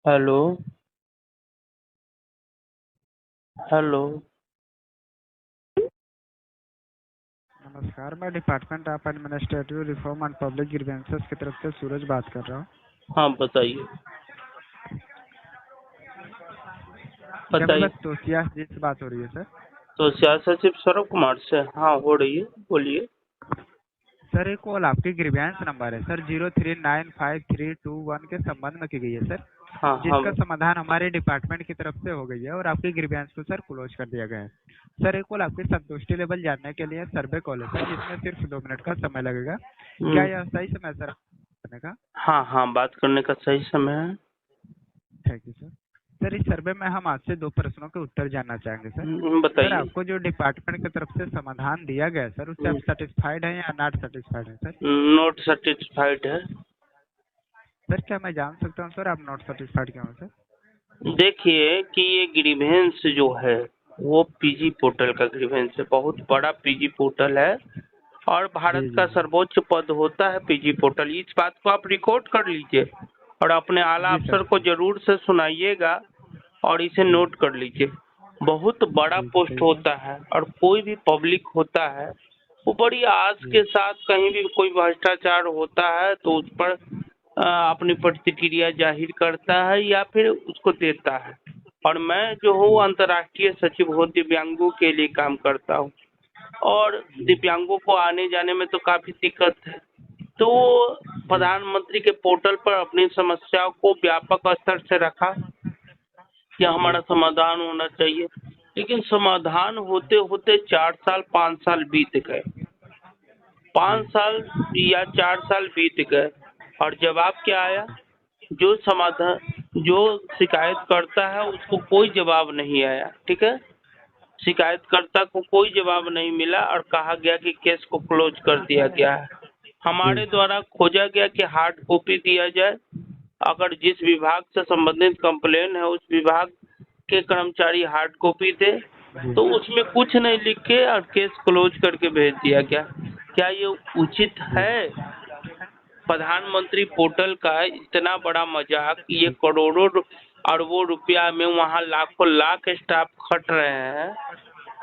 Hello. Hello. नमस्कार, मैं department of administrative reform and public grievances की तरफ से सूरज बात कर रहा हूँ। हाँ, बताइए। क्या मेरी बताइए। बात तोशिया जी से बात हो रही है सर? तो सियासत सिर्फ सौरभ कुमार से हाँ हो रही है, बोलिए। सर एक कॉल आपकी ग्रीवेंस नंबर है सर 039532 के संबंध में की गई है सर, हाँ हाँ। जिसका समाधान हमारे डिपार्टमेंट की तरफ से हो गई है और आपकी ग्रीवेंस को सर क्लोज कर दिया गया है। सर एक कॉल आपकी संतुष्टि लेवल जानने के लिए सर्वे कॉल है सर, जिसमें सिर्फ 2 मिनट का समय लगेगा। क्या हम्म, यह सही समय है सर करने का? हाँ हाँ, बात करने का सही समय है। Thank you sir. सर इस सर्वे में हम आपसे 2 प्रश्नों के उत्तर जानना चाहेंगे सर। सर बताइए। आपको जो डिपार्टमेंट की तरफ से समाधान दिया गया है सर, उससे आप सेटिस्फाइड हैं या नॉट सेटिस्फाइड हैं सर? नॉट सेटिस्फाइड है। सर क्या मैं जान सकता हूँ सर आप नॉट सेटिस्फाइड क्यों हैं सर? देखिए कि ये ग्रीवेंस जो है वो पीजी पोर्टल का ग्रीवेंस है, बहुत बड़ा पीजी पोर्टल है और भारत जी जी का जी। सर्वोच्च पद होता है पीजी पोर्टल। इस बात को आप रिकॉर्ड कर लीजिए और अपने आला जी अफसर सर। को जरूर से सुनाइएगा और इसे जी नोट कर लीजिए। बहुत बड़ा जी पोस्ट बताइए सर। होता है और कोई भी पब्लिक होता है वो बड़ी आस जी के साथ कहीं भी कोई भ्रष्टाचार होता है तो उस पर अपनी प्रतिक्रिया जाहिर करता है या फिर उसको देता है। और मैं जो हूँ जी अंतर्राष्ट्रीय सचिव हूँ, दिव्यांगों के लिए काम करता हूँ और जी दिव्यांगों को आने जाने में तो काफी दिक्कत है। तो जी प्रधानमंत्री के पोर्टल पर अपनी समस्याओं को व्यापक स्तर से रखा कि जी हमारा समाधान होना चाहिए, लेकिन समाधान होते होते 4 साल 5 साल बीत गए। जी 5 साल या 4 साल बीत गए और जवाब क्या आया? जो समाधान जो शिकायत करता है उसको कोई जवाब नहीं आया। ठीक है, शिकायतकर्ता को कोई जवाब नहीं मिला और कहा गया कि केस को क्लोज कर दिया गया है। जी हमारे द्वारा खोजा गया कि हार्ड कॉपी दिया जाए। अगर जिस विभाग से संबंधित कंप्लेन है उस विभाग के कर्मचारी हार्ड कॉपी दे, जी तो उसमें कुछ नहीं लिख के और केस क्लोज करके भेज दिया गया। क्या ये उचित जी है? प्रधानमंत्री पोर्टल का इतना बड़ा मजाक, ये करोड़ों अरबों रुपया में वहाँ लाखों लाख स्टाफ खट रहे हैं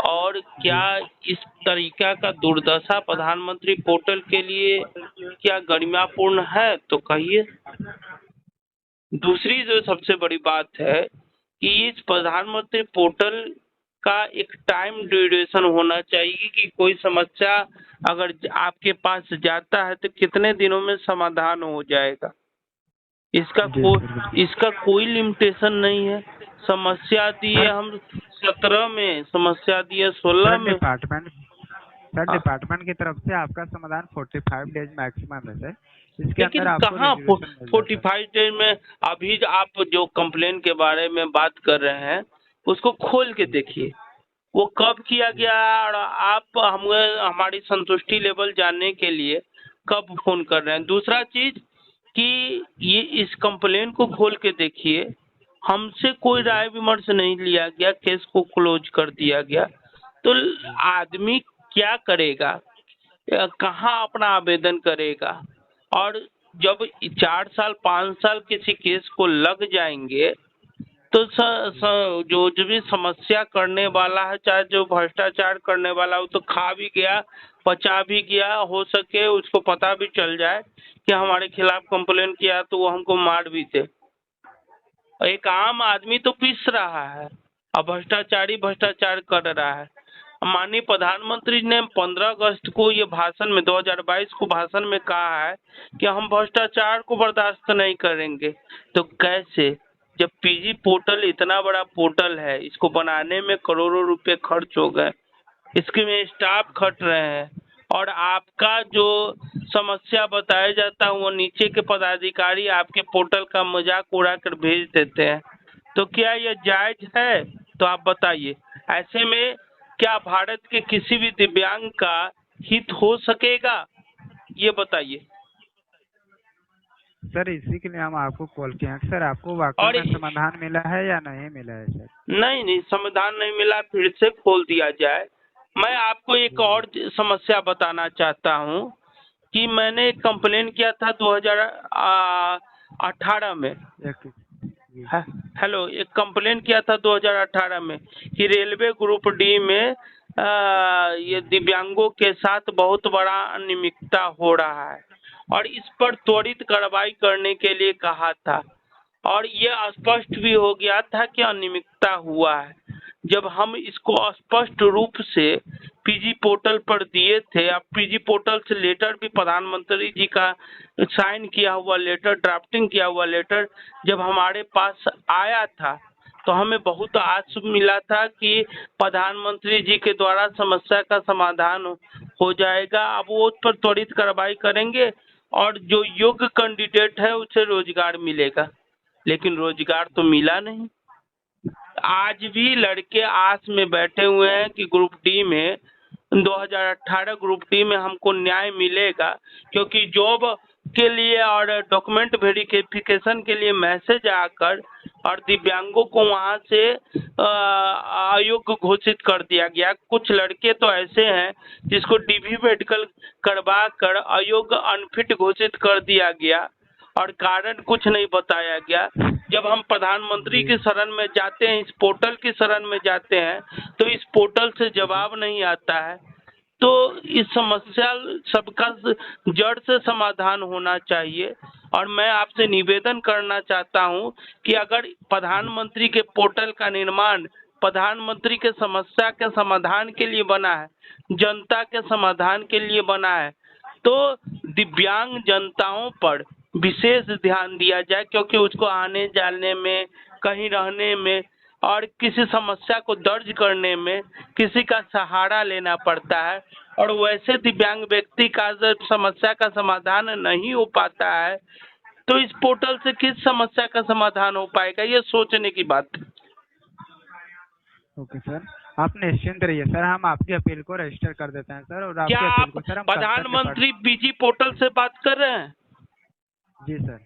और जी क्या इस तरीका का दुर्दशा प्रधानमंत्री पोर्टल के लिए क्या गरिमापूर्ण है? तो कहिए। दूसरी जो सबसे बड़ी बात है कि इस प्रधानमंत्री पोर्टल का एक टाइम ड्यूरेशन होना चाहिए कि कोई समस्या अगर आपके पास जाता है तो कितने दिनों में समाधान हो जाएगा। इसका जी सर बिल्कुल। इसका कोई लिमिटेशन नहीं है। समस्या दिए सर हम 17 में, समस्या दिए सर 16 में। डिपार्टमेंट सर हाँ, डिपार्टमेंट की तरफ से आपका समाधान 45 डेज मैक्सिमम है सर, इसके अंदर लेकिन आपको कहाँ रेजोल्यूशन मिल जाता है। 45 डेज में? अभी जो आप जो कंप्लेन के बारे में बात कर रहे हैं उसको खोल के जी देखिए, वो कब किया जी गया है और आप हमें हमारी संतुष्टि लेवल जानने के लिए कब फोन कर रहे हैं। दूसरा चीज कि ये इस कंप्लेन को खोल के देखिए, हमसे कोई जी राय विमर्श नहीं लिया गया, केस को क्लोज कर दिया गया। तो जी आदमी क्या करेगा, कहाँ अपना आवेदन करेगा? और जब 4 साल 5 साल किसी केस को लग जाएंगे तो जो भी समस्या करने वाला है, चाहे जो भ्रष्टाचार करने वाला हो, तो खा भी गया, पचा भी गया, हो सके उसको पता भी चल जाए कि हमारे खिलाफ कंप्लेन किया तो वो हमको मार भी दे। एक आम आदमी तो पिस रहा है और भ्रष्टाचारी भ्रष्टाचार कर रहा है। माननीय प्रधानमंत्री ने 15 अगस्त को ये भाषण में 2022 को भाषण में कहा है कि हम भ्रष्टाचार को बर्दाश्त नहीं करेंगे। तो कैसे, जब पीजी पोर्टल इतना बड़ा पोर्टल है, इसको बनाने में करोड़ों रुपए खर्च हो गए, इसके में स्टाफ खट रहे हैं और आपका जो समस्या बताया जाता है वो नीचे के पदाधिकारी आपके पोर्टल का मजाक उड़ा कर भेज देते हैं, तो क्या यह जायज है? तो आप बताइए। ऐसे में क्या भारत के किसी भी दिव्यांग का हित हो सकेगा? ये बताइए। सर इसी के लिए हम आपको कॉल किए हैं। सर आपको वाकई और में समाधान मिला है या नहीं मिला है सर? नहीं नहीं, संविधान नहीं मिला, फिर से खोल दिया जाए। मैं आपको एक जी और समस्या बताना चाहता हूँ कि मैंने एक कंप्लेन किया था 2018 में। एक जी हेलो, एक कंप्लेन किया था 2018 में कि रेलवे ग्रुप डी में ये दिव्यांगों के साथ बहुत बड़ा अनियमितता हो रहा है और इस पर त्वरित कार्रवाई करने के लिए कहा था और ये स्पष्ट भी हो गया था कि अनियमितता हुआ है। जब हम इसको स्पष्ट रूप से पीजी पोर्टल पर दिए थे, अब पीजी पोर्टल से लेटर भी प्रधानमंत्री जी का साइन किया हुआ लेटर, ड्राफ्टिंग किया हुआ लेटर जब हमारे पास आया था तो हमें बहुत आश मिला था कि प्रधानमंत्री जी के द्वारा समस्या का समाधान हो जाएगा। अब वो उस पर त्वरित कार्रवाई करेंगे और जो योग्य कैंडिडेट है उसे रोजगार मिलेगा, लेकिन रोजगार तो मिला नहीं। आज भी लड़के आस में बैठे हुए हैं कि ग्रुप डी में 2018 ग्रुप डी में हमको न्याय मिलेगा, क्योंकि जॉब के लिए और डॉक्यूमेंट वेरिफिकेशन के लिए मैसेज आकर और दिव्यांगों को वहां से अयोग्य घोषित कर दिया गया। कुछ लड़के तो ऐसे हैं जिसको डीवी मेडिकल करवा कर अयोग्य अनफिट घोषित कर दिया गया और कारण कुछ नहीं बताया गया। जब हम प्रधानमंत्री की शरण में जाते हैं, इस पोर्टल की शरण में जाते हैं, तो इस पोर्टल से जवाब नहीं आता है। तो इस समस्या सबका जड़ से समाधान होना चाहिए और मैं आपसे निवेदन करना चाहता हूं कि अगर प्रधानमंत्री के पोर्टल का निर्माण प्रधानमंत्री के समस्या के समाधान के लिए बना है, जनता के समाधान के लिए बना है, तो दिव्यांग जनताओं पर विशेष ध्यान दिया जाए, क्योंकि उसको आने जाने में, कहीं रहने में और किसी समस्या को दर्ज करने में किसी का सहारा लेना पड़ता है और वैसे दिव्यांग व्यक्ति का जब समस्या का समाधान नहीं हो पाता है तो इस पोर्टल से किस समस्या का समाधान हो पाएगा, ये सोचने की बात है। ओके सर, आप निश्चिंत रहिए सर, हम आपकी अपील को रजिस्टर कर देते हैं सर। और आपकी क्या अपील आप को सर हम प्रधानमंत्री पीजी पोर्टल से बात कर रहे हैं? जी सर।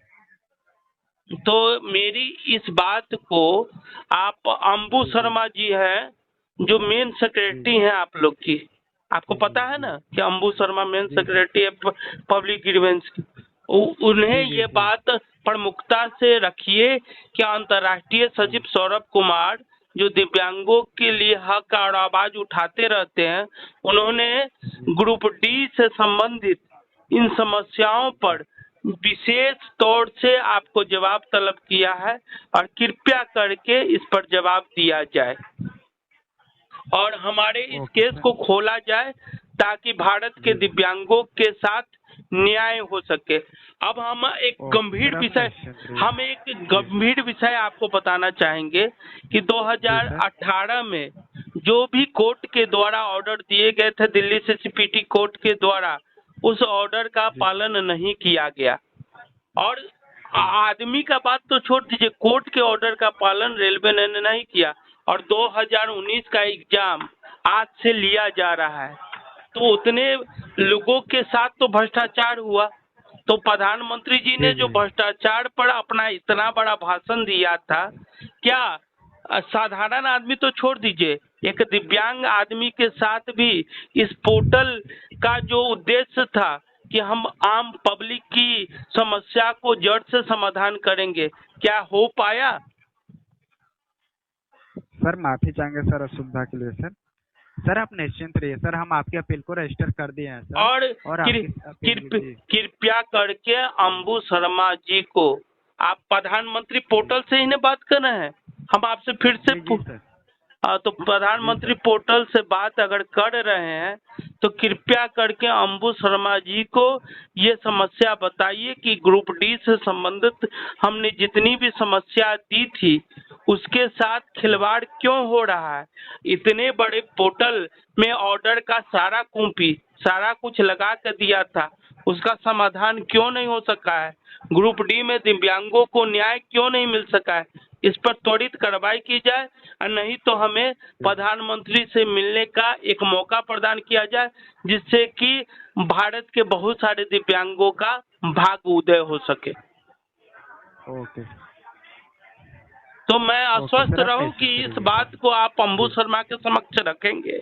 तो मेरी इस बात को आप अंबु शर्मा जी हैं जो मेन सेक्रेटरी हैं आप लोग की, आपको पता है ना कि अंबु शर्मा मेन सेक्रेटरी है पब्लिक ग्रीवेंस की, उन्हें ये बात प्रमुखता से रखिए कि अंतर्राष्ट्रीय सचिव सौरभ कुमार जो दिव्यांगों के लिए हक और आवाज उठाते रहते हैं, उन्होंने ग्रुप डी से संबंधित इन समस्याओं पर विशेष तौर से आपको जवाब तलब किया है और कृपया करके इस पर जवाब दिया जाए और हमारे इस केस को खोला जाए ताकि भारत के दिव्यांगों के साथ न्याय हो सके। अब हम एक गंभीर विषय आपको बताना चाहेंगे कि 2018 में जो भी कोर्ट के द्वारा ऑर्डर दिए गए थे, दिल्ली से सीपीटी कोर्ट के द्वारा, उस ऑर्डर का पालन नहीं किया गया और आदमी का बात तो छोड़ दीजिए, कोर्ट के ऑर्डर का पालन रेलवे ने नहीं किया और 2019 का एग्जाम आज से लिया जा रहा है, तो उतने लोगों के साथ तो भ्रष्टाचार हुआ। तो प्रधानमंत्री जी ने जो भ्रष्टाचार पर अपना इतना बड़ा भाषण दिया था, क्या साधारण आदमी तो छोड़ दीजिए, एक दिव्यांग आदमी के साथ भी इस पोर्टल का जो उद्देश्य था कि हम आम पब्लिक की समस्या को जड़ से समाधान करेंगे, क्या हो पाया? सर माफी चाहेंगे सर असुविधा के लिए सर। सर आप निश्चिंत रहिए सर, हम आपकी अपील को रजिस्टर कर दिए हैं सर। और कृपया करके अंबु शर्मा जी को, आप प्रधानमंत्री पोर्टल से ही ना बात कर रहे हैं, हम आपसे फिर से तो प्रधानमंत्री पोर्टल से बात अगर कर रहे हैं तो कृपया करके अंबु शर्मा जी को ये समस्या बताइए कि ग्रुप डी से संबंधित हमने जितनी भी समस्या दी थी उसके साथ खिलवाड़ क्यों हो रहा है। इतने बड़े पोर्टल में ऑर्डर का सारा कॉपी सारा कुछ लगा कर दिया था, उसका समाधान क्यों नहीं हो सका है? ग्रुप डी में दिव्यांगों को न्याय क्यों नहीं मिल सका है? इस पर त्वरित कार्रवाई की जाए और नहीं तो हमें प्रधानमंत्री से मिलने का एक मौका प्रदान किया जाए, जिससे कि भारत के बहुत सारे दिव्यांगों का भाग्य उदय हो सके। ओके। तो मैं आश्वस्त रहूं कि इस बात को आप अंबु शर्मा के समक्ष रखेंगे।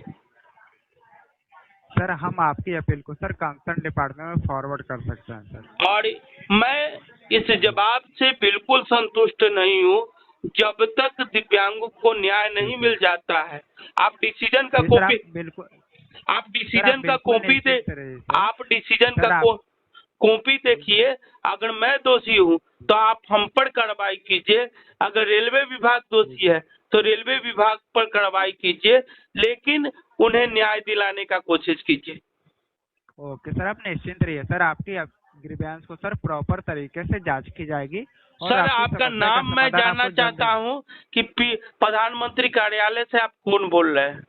सर हम आपकी अपील को सर कंसर्न डिपार्टमेंट में फॉरवर्ड कर सकते हैं सर। और मैं इस जवाब से बिल्कुल संतुष्ट नहीं हूं जब तक दिव्यांगों को न्याय नहीं मिल जाता है, आप डिसीजन का जी सर, कॉपी आप बिल्कुल आप डिसीजन का बिल्कुल कॉपी दे निश्चिंत रहिए सर। आप डिसीजन सर का आप कॉपी देखिए। अगर मैं दोषी हूँ तो आप हम पर कार्रवाई कीजिए, अगर रेलवे विभाग दोषी है तो रेलवे विभाग पर कार्रवाई कीजिए, लेकिन उन्हें न्याय दिलाने का कोशिश कीजिए। ओके सर, आप निश्चिंत रहिए सर, आपकी ग्रीवेंस को सर प्रॉपर तरीके से जांच की जाएगी और सर, आपकी आपका समस्या का नाम मैं समाधान जानना आपको जल्द चाहता हूँ कि प्रधानमंत्री कार्यालय से आप कौन बोल रहे हैं?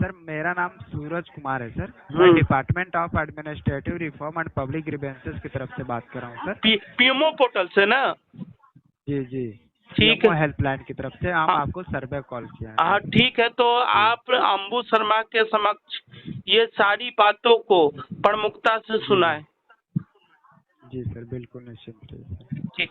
सर मेरा नाम सूरज कुमार है सर, मैं department of administrative reform and public grievances की तरफ से बात कर रहा हूँ सर। पीएमओ पोर्टल से ना? जी जी, ठीक PMO है। हेल्पलाइन की तरफ से हम हाँ। आपको सर्वे कॉल किया है। हाँ ठीक है, तो आप अंबु शर्मा के समक्ष ये सारी बातों को प्रमुखता से सुनाएं। जी सर, बिल्कुल निश्चिंत रहिए सर। ठीक।